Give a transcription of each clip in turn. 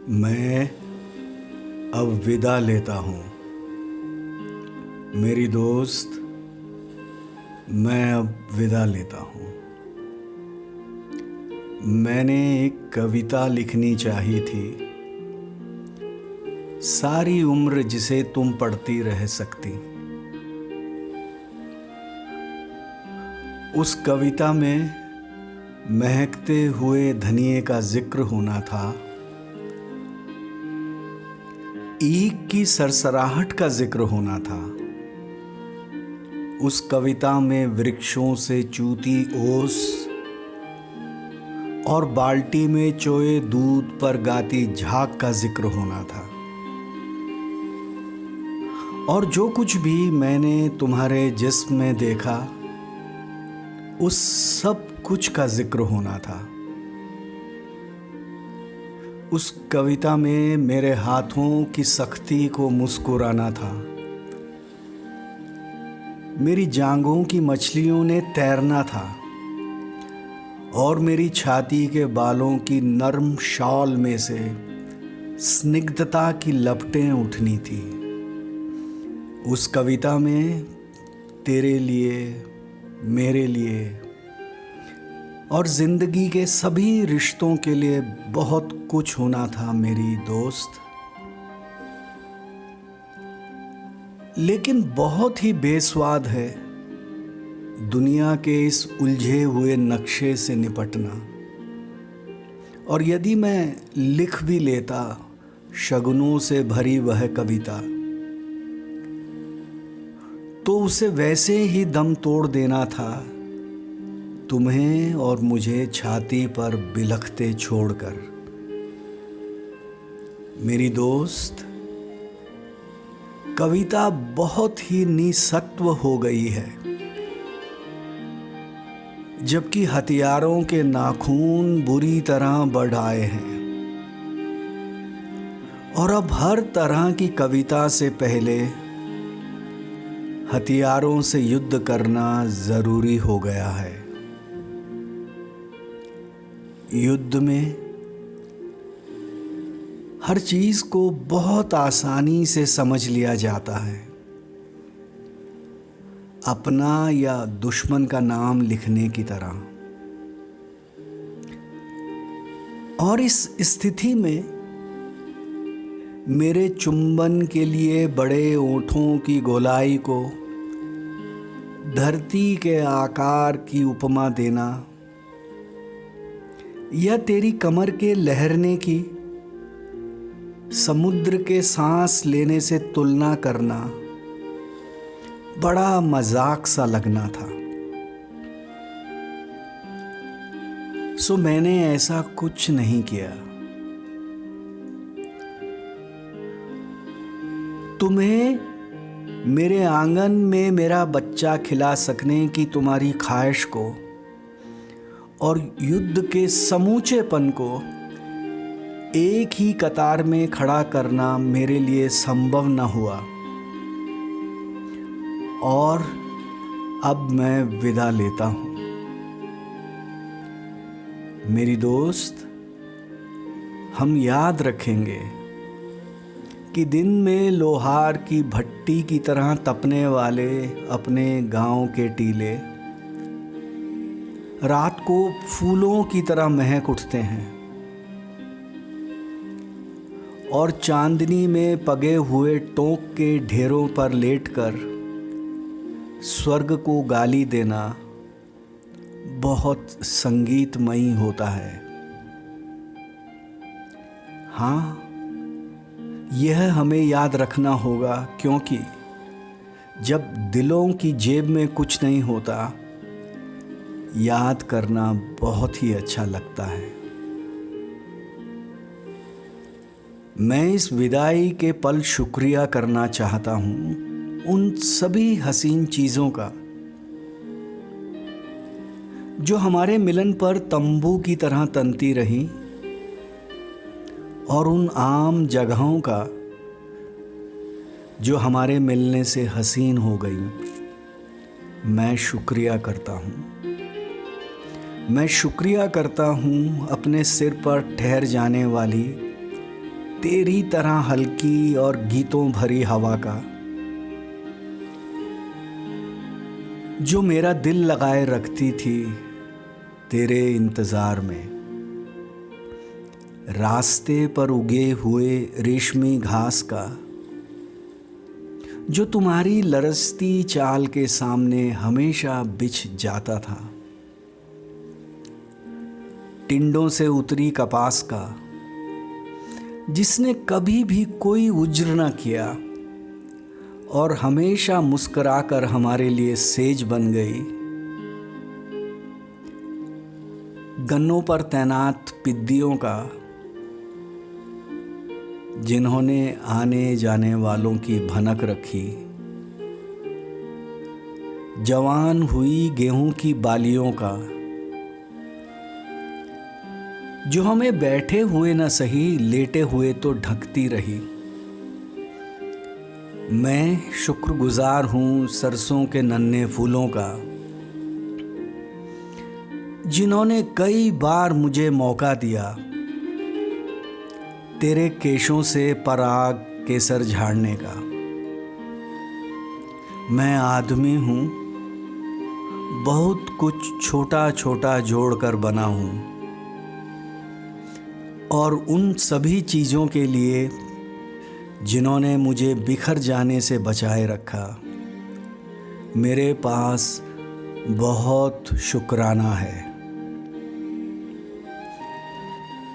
मैं अब विदा लेता हूँ मेरी दोस्त। मैं अब विदा लेता हूँ। मैंने एक कविता लिखनी चाही थी, सारी उम्र जिसे तुम पढ़ती रह सकती। उस कविता में महकते हुए धनिये का जिक्र होना था, ईख की सरसराहट का जिक्र होना था। उस कविता में वृक्षों से चूती ओस और बाल्टी में चोए दूध पर गाती झाग का जिक्र होना था। और जो कुछ भी मैंने तुम्हारे जिस्म में देखा, उस सब कुछ का जिक्र होना था। उस कविता में मेरे हाथों की सख्ती को मुस्कुराना था, मेरी जांघों की मछलियों ने तैरना था और मेरी छाती के बालों की नर्म शॉल में से स्निग्धता की लपटें उठनी थी। उस कविता में तेरे लिए, मेरे लिए और जिंदगी के सभी रिश्तों के लिए बहुत कुछ होना था मेरी दोस्त। लेकिन बहुत ही बेस्वाद है दुनिया के इस उलझे हुए नक्शे से निपटना। और यदि मैं लिख भी लेता शगुनों से भरी वह कविता, तो उसे वैसे ही दम तोड़ देना था, तुम्हें और मुझे छाती पर बिलखते छोड़कर। मेरी दोस्त, कविता बहुत ही निसत्व हो गई है, जबकि हथियारों के नाखून बुरी तरह बढ़ आए हैं। और अब हर तरह की कविता से पहले हथियारों से युद्ध करना जरूरी हो गया है। युद्ध में हर चीज को बहुत आसानी से समझ लिया जाता है, अपना या दुश्मन का नाम लिखने की तरह। और इस स्थिति में मेरे चुंबन के लिए बड़े ओंठों की गोलाई को धरती के आकार की उपमा देना, या तेरी कमर के लहरने की समुद्र के सांस लेने से तुलना करना बड़ा मजाक सा लगना था। सो मैंने ऐसा कुछ नहीं किया। तुम्हें मेरे आंगन में मेरा बच्चा खिला सकने की तुम्हारी ख्वाहिश को और युद्ध के समूचेपन को एक ही कतार में खड़ा करना मेरे लिए संभव न हुआ। और अब मैं विदा लेता हूँ मेरी दोस्त। हम याद रखेंगे कि दिन में लोहार की भट्टी की तरह तपने वाले अपने गांव के टीले रात को फूलों की तरह महक उठते हैं, और चांदनी में पगे हुए टोंक के ढेरों पर लेटकर स्वर्ग को गाली देना बहुत संगीतमयी होता है। हाँ, यह हमें याद रखना होगा, क्योंकि जब दिलों की जेब में कुछ नहीं होता, याद करना बहुत ही अच्छा लगता है। मैं इस विदाई के पल शुक्रिया करना चाहता हूँ उन सभी हसीन चीज़ों का जो हमारे मिलन पर तंबू की तरह तनती रहीं, और उन आम जगहों का जो हमारे मिलने से हसीन हो गई। मैं शुक्रिया करता हूँ। मैं शुक्रिया करता हूँ अपने सिर पर ठहर जाने वाली तेरी तरह हल्की और गीतों भरी हवा का, जो मेरा दिल लगाए रखती थी तेरे इंतज़ार में। रास्ते पर उगे हुए रेशमी घास का, जो तुम्हारी लरसती चाल के सामने हमेशा बिछ जाता था। टिंडों से उतरी कपास का, जिसने कभी भी कोई उज्र न किया और हमेशा मुस्कुराकर हमारे लिए सेज बन गई। गन्नों पर तैनात पिद्दियों का, जिन्होंने आने जाने वालों की भनक रखी। जवान हुई गेहूं की बालियों का, जो हमें बैठे हुए न सही लेटे हुए तो ढकती रही। मैं शुक्रगुजार हूँ सरसों के नन्हे फूलों का, जिन्होंने कई बार मुझे मौका दिया तेरे केशों से पराग केसर झाड़ने का। मैं आदमी हूँ, बहुत कुछ छोटा छोटा जोड़कर बना हूँ, और उन सभी चीज़ों के लिए जिन्होंने मुझे बिखर जाने से बचाए रखा, मेरे पास बहुत शुक्राना है।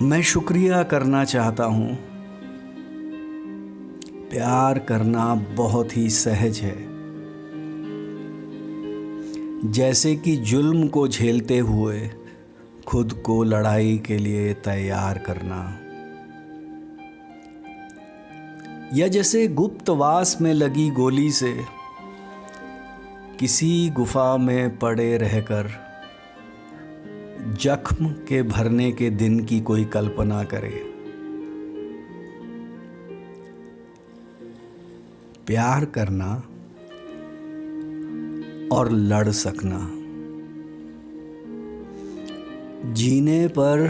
मैं शुक्रिया करना चाहता हूँ। प्यार करना बहुत ही सहज है, जैसे कि जुल्म को झेलते हुए खुद को लड़ाई के लिए तैयार करना, या जैसे गुप्तवास में लगी गोली से किसी गुफा में पड़े रहकर जख्म के भरने के दिन की कोई कल्पना करे। प्यार करना और लड़ सकना, जीने पर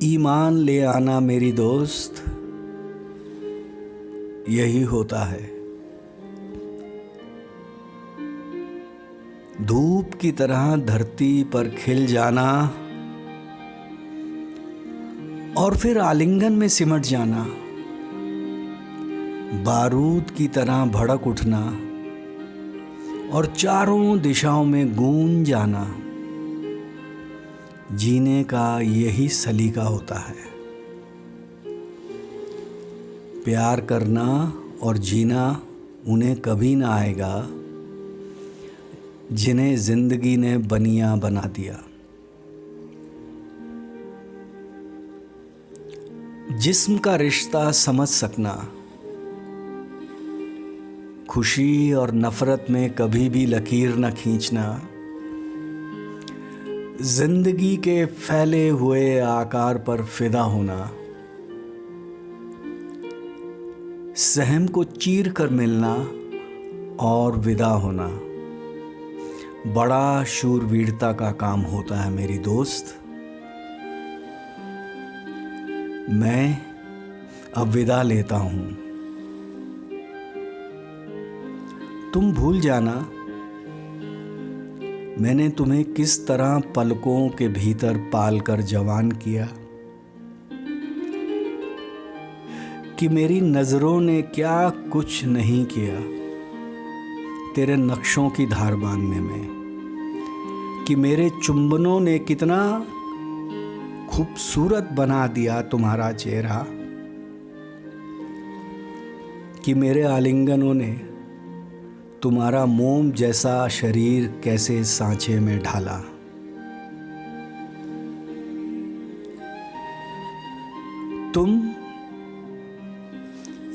ईमान ले आना मेरी दोस्त, यही होता है। धूप की तरह धरती पर खिल जाना और फिर आलिंगन में सिमट जाना, बारूद की तरह भड़क उठना और चारों दिशाओं में गूंज जाना, जीने का यही सलीका होता है। प्यार करना और जीना उन्हें कभी ना आएगा जिन्हें जिंदगी ने बनिया बना दिया। जिस्म का रिश्ता समझ सकना, खुशी और नफरत में कभी भी लकीर न खींचना, जिंदगी के फैले हुए आकार पर फिदा होना, सहम को चीर कर मिलना और विदा होना, बड़ा शूरवीरता का काम होता है मेरी दोस्त। मैं अब विदा लेता हूँ। तुम भूल जाना मैंने तुम्हें किस तरह पलकों के भीतर पालकर जवान किया, कि मेरी नज़रों ने क्या कुछ नहीं किया तेरे नक्शों की धार बांधने में, कि मेरे चुंबनों ने कितना खूबसूरत बना दिया तुम्हारा चेहरा, कि मेरे आलिंगनों ने तुम्हारा मोम जैसा शरीर कैसे सांचे में ढाला। तुम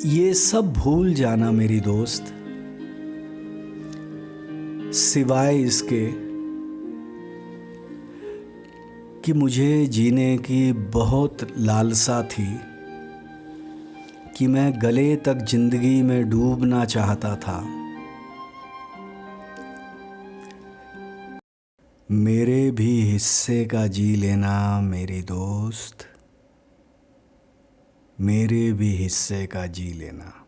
ये सब भूल जाना मेरी दोस्त, सिवाय इसके कि मुझे जीने की बहुत लालसा थी, कि मैं गले तक जिंदगी में डूबना चाहता था। मेरे भी हिस्से का जी लेना मेरी दोस्त। मेरे भी हिस्से का जी लेना।